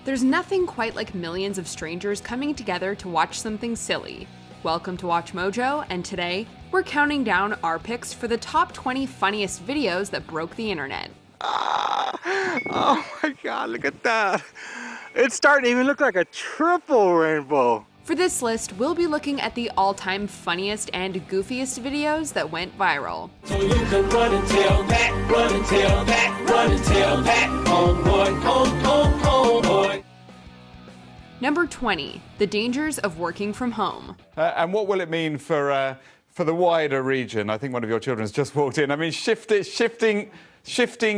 There's nothing quite like millions of strangers coming together to watch something silly. Welcome to Watch Mojo, and today, we're counting down our picks for the top 20 funniest videos that broke the internet. Oh my god, look at that. It's starting to even look like a triple rainbow. For this list, we'll be looking at the all-time funniest and goofiest videos that went viral. So you can run and tell that, run and tell that, run and tell that, homeboy, homeboy. Number 20, the dangers of working from home. And what will it mean for the wider region? I think one of your children's just walked in. I mean, shifting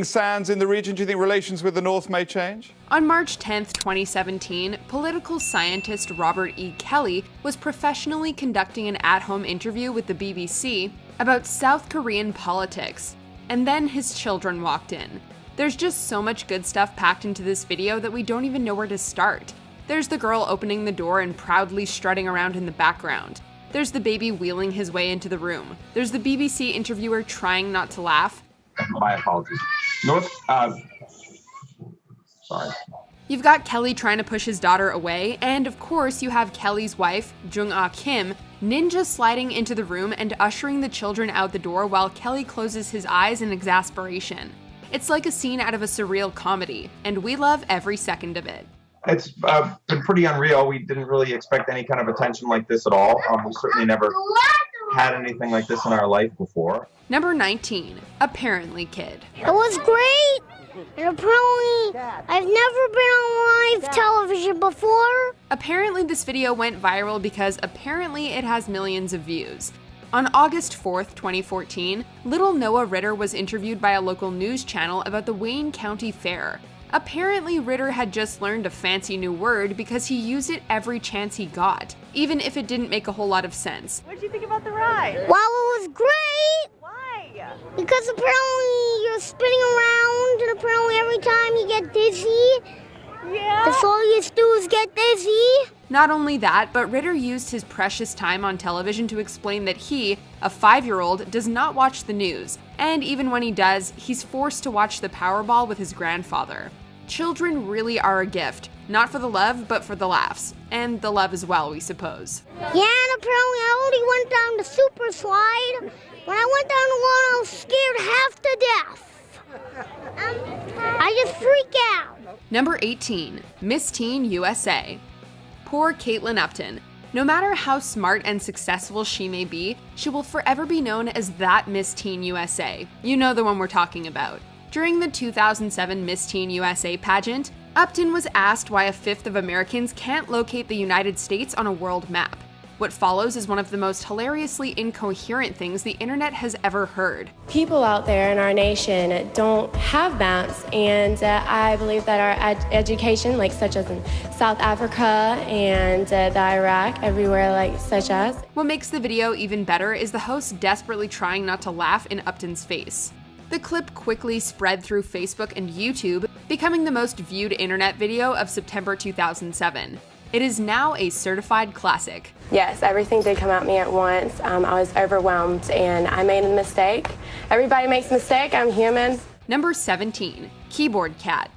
sands in the region. Do you think relations with the North may change? On March 10th, 2017, political scientist Robert E. Kelly was professionally conducting an at-home interview with the BBC about South Korean politics. And then his children walked in. There's just so much good stuff packed into this video that we don't even know where to start. There's the girl opening the door and proudly strutting around in the background. There's the baby wheeling his way into the room. There's the BBC interviewer trying not to laugh. My apologies. Sorry. You've got Kelly trying to push his daughter away, and of course you have Kelly's wife, Jung-ah Kim, ninja sliding into the room and ushering the children out the door while Kelly closes his eyes in exasperation. It's like a scene out of a surreal comedy, and we love every second of it. It's been pretty unreal. We didn't really expect any kind of attention like this at all. We certainly never had anything like this in our life before. Number 19, Apparently Kid. It was great, and apparently I've never been on live television before. Apparently this video went viral because apparently it has millions of views. On August 4th, 2014, little Noah Ritter was interviewed by a local news channel about the Wayne County Fair. Apparently, Ritter had just learned a fancy new word because he used it every chance he got, even if it didn't make a whole lot of sense. What did you think about the ride? Well, it was great. Why? Because apparently you're spinning around, and apparently every time you get dizzy, that's all you do is get dizzy. Not only that, but Ritter used his precious time on television to explain that he, a 5-year-old, does not watch the news, and even when he does, he's forced to watch the Powerball with his grandfather. Children really are a gift, not for the love, but for the laughs. And the love as well, we suppose. Yeah, and apparently I already went down the super slide. When I went down the one, I was scared half to death. I just freak out. Number 18, Miss Teen USA. Poor Kaitlyn Upton. No matter how smart and successful she may be, she will forever be known as that Miss Teen USA. You know the one we're talking about. During the 2007 Miss Teen USA pageant, Upton was asked why a fifth of Americans can't locate the United States on a world map. What follows is one of the most hilariously incoherent things the internet has ever heard. People out there in our nation don't have maps, and I believe that our education, like such as in South Africa and the Iraq, everywhere like such as. What makes the video even better is the host desperately trying not to laugh in Upton's face. The clip quickly spread through Facebook and YouTube, becoming the most viewed internet video of September 2007. It is now a certified classic. Yes, everything did come at me at once. I was overwhelmed and I made a mistake. Everybody makes a mistake, I'm human. Number 17, Keyboard Cat.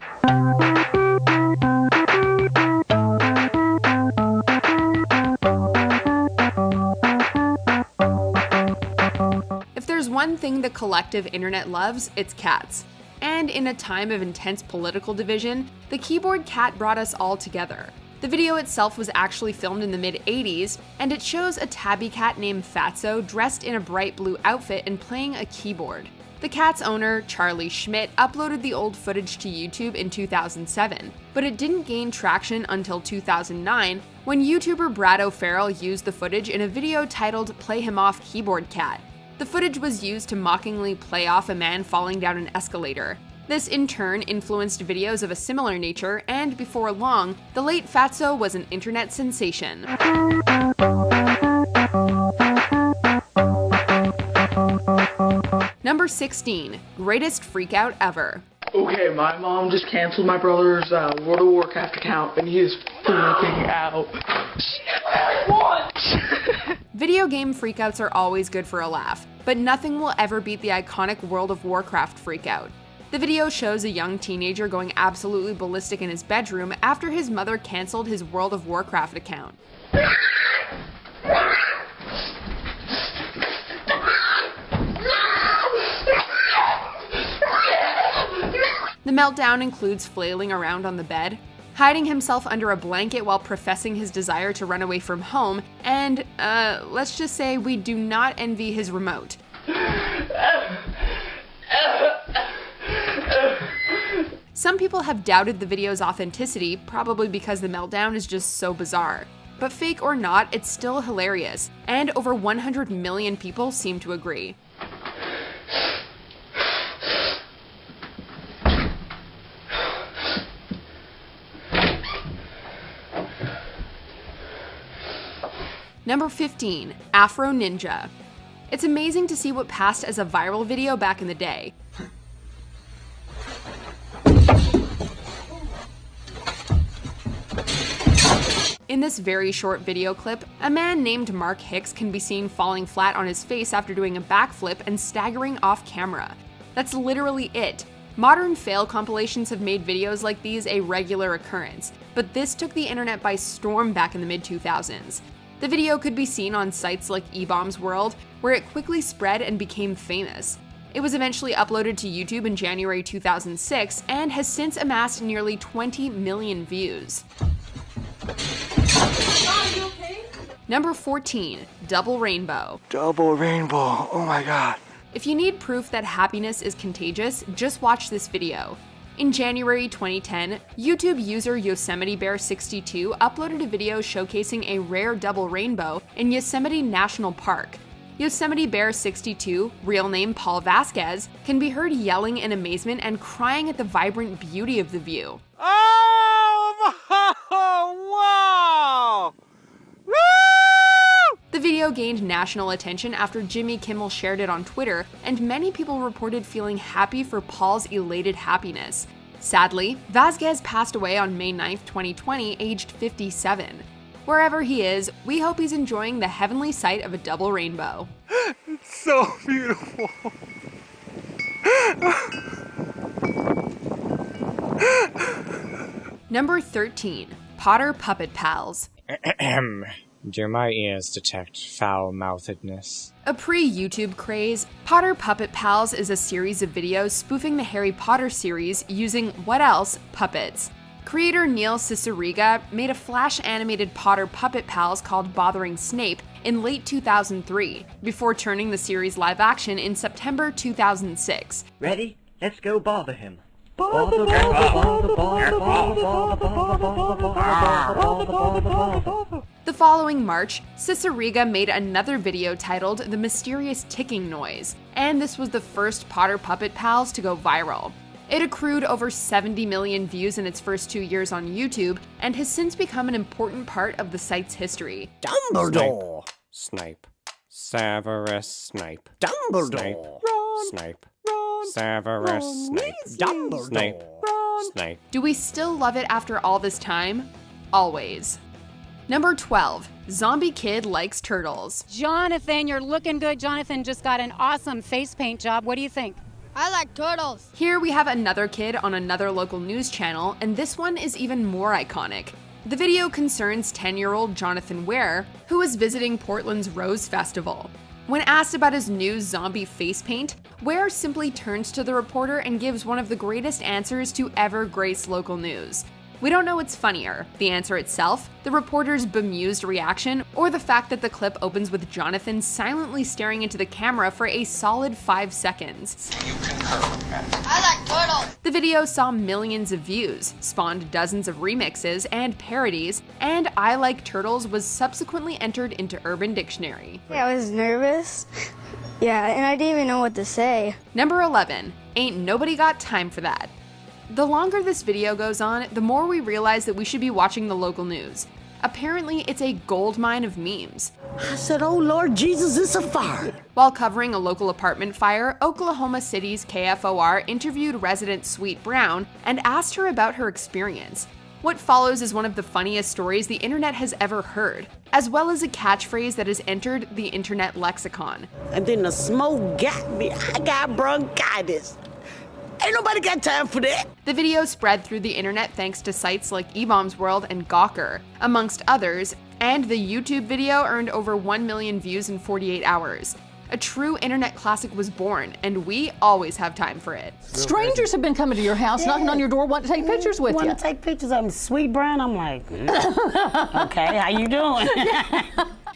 If there's one thing the collective internet loves, it's cats. And in a time of intense political division, the Keyboard Cat brought us all together. The video itself was actually filmed in the mid-80s, and it shows a tabby cat named Fatso dressed in a bright blue outfit and playing a keyboard. The cat's owner, Charlie Schmidt, uploaded the old footage to YouTube in 2007, but it didn't gain traction until 2009 when YouTuber Brad O'Farrell used the footage in a video titled "Play Him Off Keyboard Cat." The footage was used to mockingly play off a man falling down an escalator. This in turn influenced videos of a similar nature, and before long, the late Fatso was an internet sensation. Number 16, Greatest Freakout Ever. Okay, my mom just canceled my brother's World of Warcraft account, and he is freaking out. Video game freakouts are always good for a laugh, but nothing will ever beat the iconic World of Warcraft freakout. The video shows a young teenager going absolutely ballistic in his bedroom after his mother canceled his World of Warcraft account. The meltdown includes flailing around on the bed, hiding himself under a blanket while professing his desire to run away from home, and, let's just say we do not envy his remote. Some people have doubted the video's authenticity, probably because the meltdown is just so bizarre. But fake or not, it's still hilarious, and over 100 million people seem to agree. Number 15, Afro Ninja. It's amazing to see what passed as a viral video back in the day. In this very short video clip, a man named Mark Hicks can be seen falling flat on his face after doing a backflip and staggering off camera. That's literally it. Modern fail compilations have made videos like these a regular occurrence, but this took the internet by storm back in the mid-2000s. The video could be seen on sites like eBaum's World, where it quickly spread and became famous. It was eventually uploaded to YouTube in January 2006 and has since amassed nearly 20 million views. Number 14, Double Rainbow. Double rainbow, oh my God. If you need proof that happiness is contagious, just watch this video. In January 2010, YouTube user Yosemite Bear 62 uploaded a video showcasing a rare double rainbow in Yosemite National Park. Yosemite Bear 62, real name Paul Vasquez, can be heard yelling in amazement and crying at the vibrant beauty of the view. Oh, wow! Woo! The video gained national attention after Jimmy Kimmel shared it on Twitter, and many people reported feeling happy for Paul's elated happiness. Sadly, Vasquez passed away on May 9, 2020, aged 57. Wherever he is, we hope he's enjoying the heavenly sight of a double rainbow. It's so beautiful. Number 13, Potter Puppet Pals. Do my ears detect foul-mouthedness? A pre-YouTube craze, Potter Puppet Pals is a series of videos spoofing the Harry Potter series using, what else, puppets. Creator Neil Cicierega made a Flash-animated Potter Puppet Pals called Bothering Snape in late 2003, before turning the series live-action in September 2006. Ready? Let's go bother him. The following March, Cicierega made another video titled The Mysterious Ticking Noise, and this was the first Potter Puppet Pals to go viral. It accrued over 70 million views in its first 2 years on YouTube, and has since become an important part of the site's history. Dumbledore! Snape. Severus Snape. Dumbledore! Snape. Severus Snape. Dumbledore! Snape. Snape. Do we still love it after all this time? Always. Number 12, Zombie Kid Likes Turtles. Jonathan, you're looking good. Jonathan just got an awesome face paint job. What do you think? I like turtles. Here we have another kid on another local news channel, and this one is even more iconic. The video concerns 10-year-old Jonathan Ware, who is visiting Portland's Rose Festival. When asked about his new zombie face paint, Ware simply turns to the reporter and gives one of the greatest answers to ever grace local news. We don't know what's funnier, the answer itself, the reporter's bemused reaction, or the fact that the clip opens with Jonathan silently staring into the camera for a solid 5 seconds. I like turtles. The video saw millions of views, spawned dozens of remixes and parodies, and I Like Turtles was subsequently entered into Urban Dictionary. Yeah, I was nervous. Yeah, and I didn't even know what to say. Number 11, Ain't Nobody Got Time for That. The longer this video goes on, the more we realize that we should be watching the local news. Apparently, it's a goldmine of memes. I said, oh Lord Jesus, it's a fire. While covering a local apartment fire, Oklahoma City's KFOR interviewed resident Sweet Brown and asked her about her experience. What follows is one of the funniest stories the internet has ever heard, as well as a catchphrase that has entered the internet lexicon. And then the smoke got me. I got bronchitis. Ain't nobody got time for that. The video spread through the internet thanks to sites like eBaum's World and Gawker, amongst others, and the YouTube video earned over 1 million views in 48 hours. A true internet classic was born, and we always have time for it. Strangers have been coming to your house, knocking on your door, wanting to take pictures with you. Want to take pictures of him. Sweet Brown, I'm like, okay, how you doing?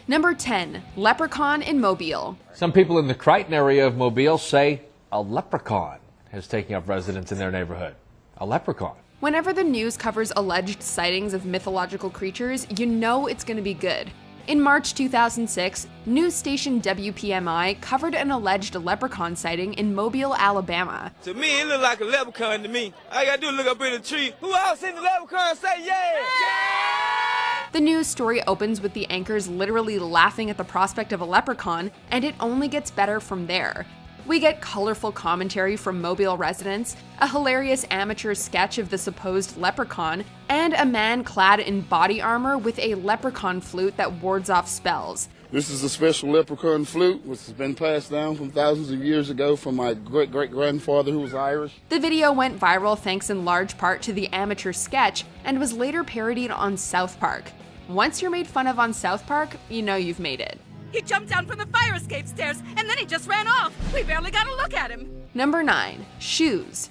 Number 10, Leprechaun in Mobile. Some people in the Crichton area of Mobile say a leprechaun is taking up residence in their neighborhood. A leprechaun. Whenever the news covers alleged sightings of mythological creatures, you know it's going to be good. In March 2006, news station WPMI covered an alleged leprechaun sighting in Mobile, Alabama. To me, it looked like a leprechaun to me. All I gotta do is look up in the tree. Who else seen the leprechaun? Say yeah! The news story opens with the anchors literally laughing at the prospect of a leprechaun, and it only gets better from there. We get colorful commentary from Mobile residents, a hilarious amateur sketch of the supposed leprechaun, and a man clad in body armor with a leprechaun flute that wards off spells. This is a special leprechaun flute, which has been passed down from thousands of years ago from my great-great-grandfather who was Irish. The video went viral thanks in large part to the amateur sketch and was later parodied on South Park. Once you're made fun of on South Park, you know you've made it. He jumped down from the fire escape stairs, and then he just ran off. We barely got a look at him. Number 9, shoes.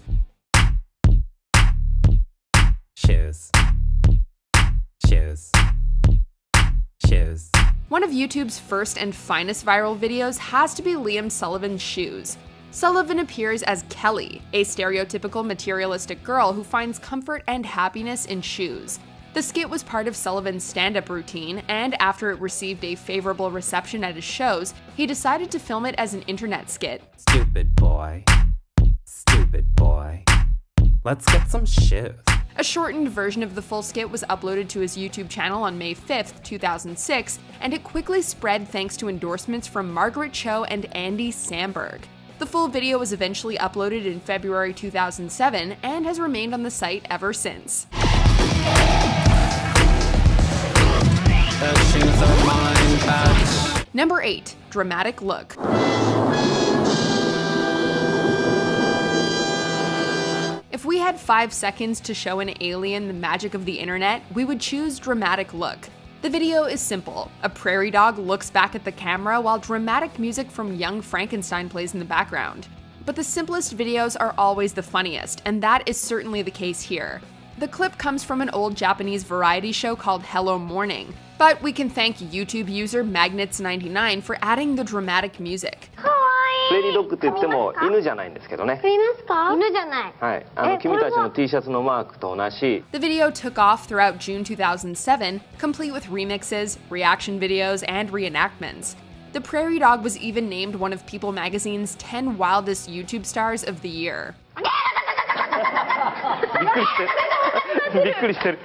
Shoes. Shoes. Shoes. One of YouTube's first and finest viral videos has to be Liam Sullivan's shoes. Sullivan appears as Kelly, a stereotypical materialistic girl who finds comfort and happiness in shoes. The skit was part of Sullivan's stand-up routine, and after it received a favorable reception at his shows, he decided to film it as an internet skit. Stupid boy. Stupid boy. Let's get some shoes. A shortened version of the full skit was uploaded to his YouTube channel on May 5th, 2006, and it quickly spread thanks to endorsements from Margaret Cho and Andy Samberg. The full video was eventually uploaded in February 2007 and has remained on the site ever since. Number 8, dramatic look. If we had 5 seconds to show an alien the magic of the internet, we would choose dramatic look. The video is simple. A prairie dog looks back at the camera while dramatic music from Young Frankenstein plays in the background. But the simplest videos are always the funniest, and that is certainly the case here. The clip comes from an old Japanese variety show called Hello Morning, but we can thank YouTube user Magnets99 for adding the dramatic music. プレーリードッグって言っても犬じゃないんですけどね。いますか？犬じゃない。はい。君たちの T シャツのマークと同じ。The video took off throughout June 2007, complete with remixes, reaction videos, and reenactments. The prairie dog was even named one of People Magazine's 10 wildest YouTube stars of the year. びっくりしてる。びっくりしてる。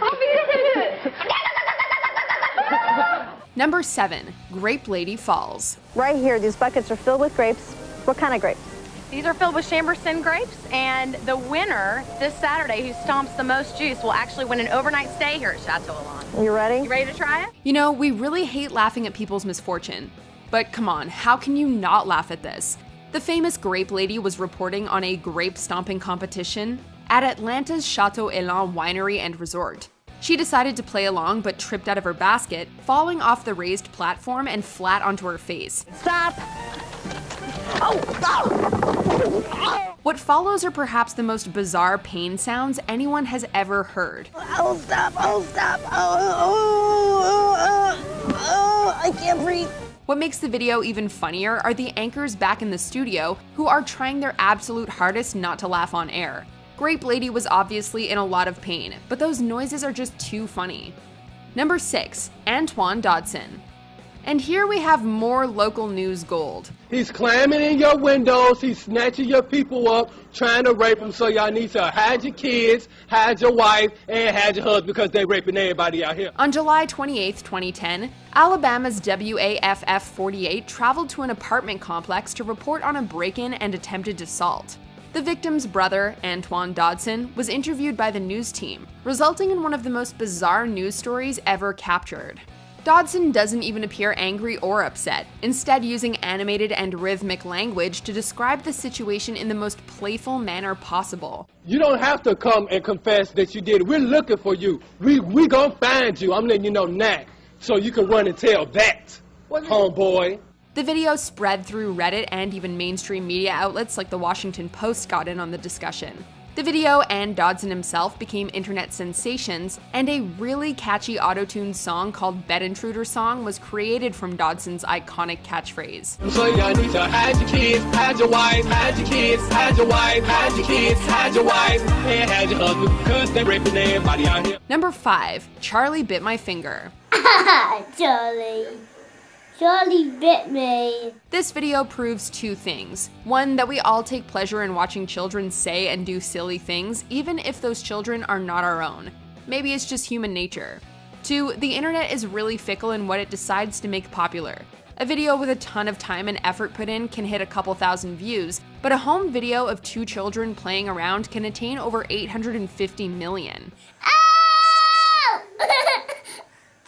Number 7, Grape Lady Falls. Right here, these buckets are filled with grapes. What kind of grapes? These are filled with Chambourcin grapes, and the winner this Saturday who stomps the most juice will actually win an overnight stay here at Chateau Elan. You ready? You ready to try it? You know, we really hate laughing at people's misfortune. But come on, how can you not laugh at this? The famous grape lady was reporting on a grape stomping competition at Atlanta's Chateau Elan Winery and Resort. She decided to play along but tripped out of her basket, falling off the raised platform and flat onto her face. Stop! What follows are perhaps the most bizarre pain sounds anyone has ever heard. Oh, stop! Oh, stop! I can't breathe. What makes the video even funnier are the anchors back in the studio who are trying their absolute hardest not to laugh on air. Grape Lady was obviously in a lot of pain, but those noises are just too funny. Number 6, Antoine Dodson. And here we have more local news gold. He's climbing in your windows, he's snatching your people up, trying to rape them, so y'all need to hide your kids, hide your wife, and hide your husband because they're raping everybody out here. On July 28, 2010, Alabama's WAFF 48 traveled to an apartment complex to report on a break-in and attempted assault. The victim's brother, Antoine Dodson, was interviewed by the news team, resulting in one of the most bizarre news stories ever captured. Dodson doesn't even appear angry or upset, instead using animated and rhythmic language to describe the situation in the most playful manner possible. You don't have to come and confess that you did it. We're looking for you. We gonna find you. I'm letting you know now, so you can run and tell that, homeboy. The video spread through Reddit, and even mainstream media outlets like the Washington Post got in on the discussion. The video and Dodson himself became internet sensations, and a really catchy auto-tuned song called Bed Intruder Song was created from Dodson's iconic catchphrase. So y'all need to hide your kids, hide your wife, hide your kids, hide your wife, hide your kids, hide your wife, and hide your husband, because they're raping everybody out here. Number 5. Charlie Bit My Finger. Charlie bit me. This video proves two things. One, that we all take pleasure in watching children say and do silly things, even if those children are not our own. Maybe it's just human nature. 2, the internet is really fickle in what it decides to make popular. A video with a ton of time and effort put in can hit a couple thousand views, but a home video of 2 children playing around can attain over 850 million. Ow!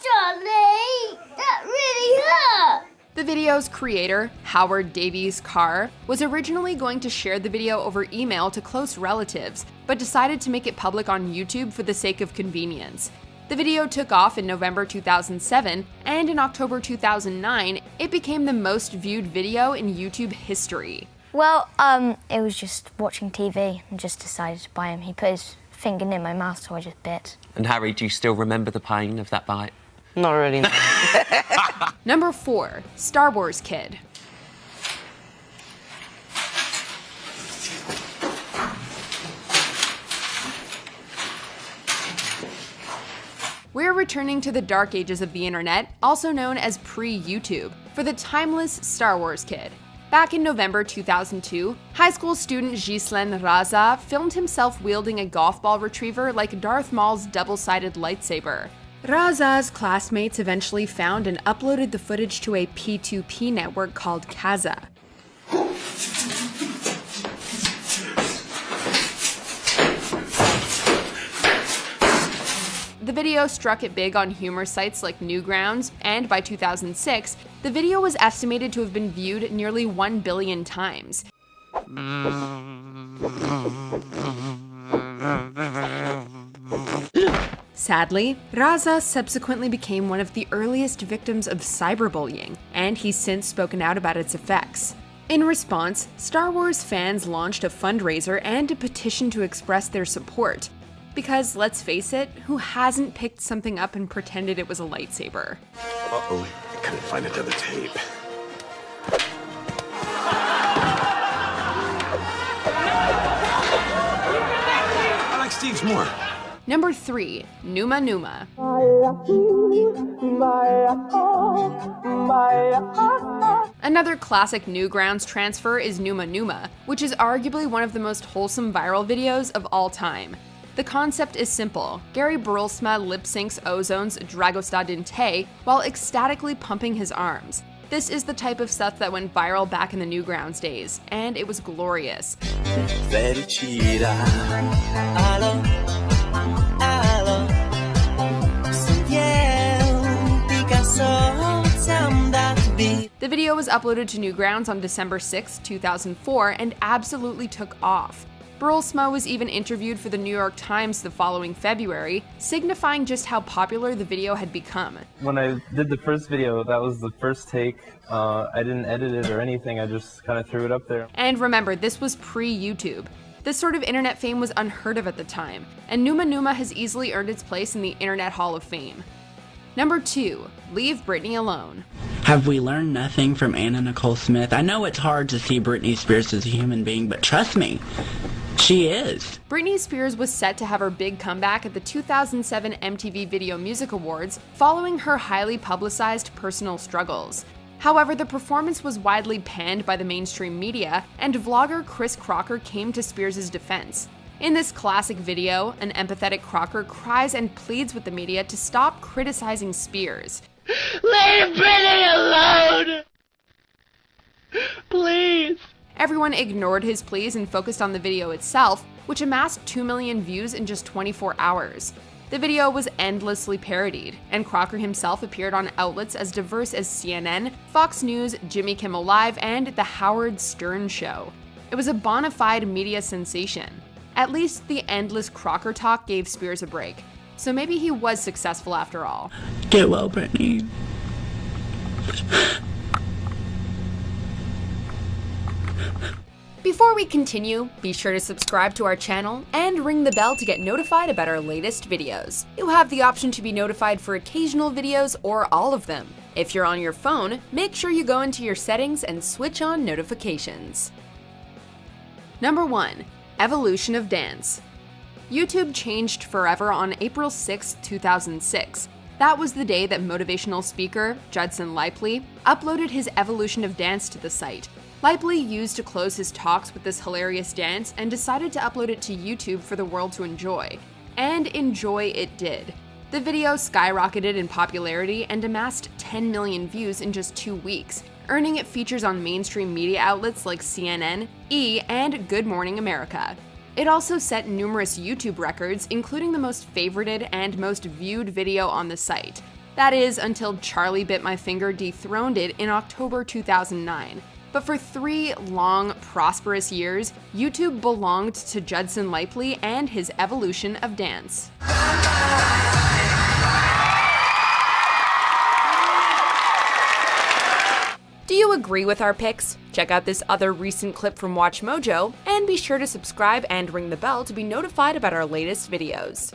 Charlie, that really hurt. The video's creator, Howard Davies Carr, was originally going to share the video over email to close relatives, but decided to make it public on YouTube for the sake of convenience. The video took off in November 2007, and in October 2009, it became the most viewed video in YouTube history. Well, it was just watching TV and just decided to buy him. He put his finger in my mouth, so I just bit. And Harry, do you still remember the pain of that bite? Not really. No. Number 4. Star Wars Kid. We're returning to the dark ages of the internet, also known as pre-YouTube, for the timeless Star Wars Kid. Back in November 2002, high school student Ghislain Raza filmed himself wielding a golf ball retriever like Darth Maul's double-sided lightsaber. Raza's classmates eventually found and uploaded the footage to a P2P network called Kazaa. The video struck it big on humor sites like Newgrounds, and by 2006, the video was estimated to have been viewed nearly 1 billion times. Sadly, Raza subsequently became one of the earliest victims of cyberbullying, and he's since spoken out about its effects. In response, Star Wars fans launched a fundraiser and a petition to express their support. Because, let's face it, who hasn't picked something up and pretended it was a lightsaber? Uh-oh, I couldn't find another tape. I like Steve's more. Number 3. Numa Numa. Another classic Newgrounds transfer is Numa Numa, which is arguably one of the most wholesome viral videos of all time. The concept is simple. Gary Burlsma lip-syncs Ozone's Dragosta Dinte while ecstatically pumping his arms. This is the type of stuff that went viral back in the Newgrounds days, and it was glorious. The video was uploaded to Newgrounds on December 6, 2004, and absolutely took off. Burlsma was even interviewed for the New York Times the following February, signifying just how popular the video had become. When I did the first video, that was the first take. I didn't edit it or anything, I just kind of threw it up there. And remember, this was pre-YouTube. This sort of internet fame was unheard of at the time, and Numa Numa has easily earned its place in the Internet Hall of Fame. Number 2. Leave Britney Alone. Have we learned nothing from Anna Nicole Smith? I know it's hard to see Britney Spears as a human being, but trust me, she is. Britney Spears was set to have her big comeback at the 2007 MTV Video Music Awards following her highly publicized personal struggles. However, the performance was widely panned by the mainstream media, and vlogger Chris Crocker came to Spears' defense. In this classic video, an empathetic Crocker cries and pleads with the media to stop criticizing Spears. Leave Britney alone! Please! Everyone ignored his pleas and focused on the video itself, which amassed 2 million views in just 24 hours. The video was endlessly parodied, and Crocker himself appeared on outlets as diverse as CNN, Fox News, Jimmy Kimmel Live, and The Howard Stern Show. It was a bona fide media sensation. At least the endless Crocker talk gave Spears a break, so maybe he was successful after all. Get well, Brittany. Before we continue, be sure to subscribe to our channel and ring the bell to get notified about our latest videos. You have the option to be notified for occasional videos or all of them. If you're on your phone, make sure you go into your settings and switch on notifications. Number 1. Evolution of dance. YouTube changed forever on April 6, 2006. That was the day that motivational speaker Judson Laipply uploaded his Evolution of Dance to the site. Laipply used to close his talks with this hilarious dance and decided to upload it to YouTube for the world to enjoy. And enjoy it did. The video skyrocketed in popularity and amassed 10 million views in just 2 weeks, earning it features on mainstream media outlets like CNN, E!, and Good Morning America. It also set numerous YouTube records, including the most favorited and most viewed video on the site. That is, until Charlie Bit My Finger dethroned it in October 2009. But for 3 long, prosperous years, YouTube belonged to Judson Laipply and his Evolution of Dance. Do you agree with our picks? Check out this other recent clip from WatchMojo, and be sure to subscribe and ring the bell to be notified about our latest videos.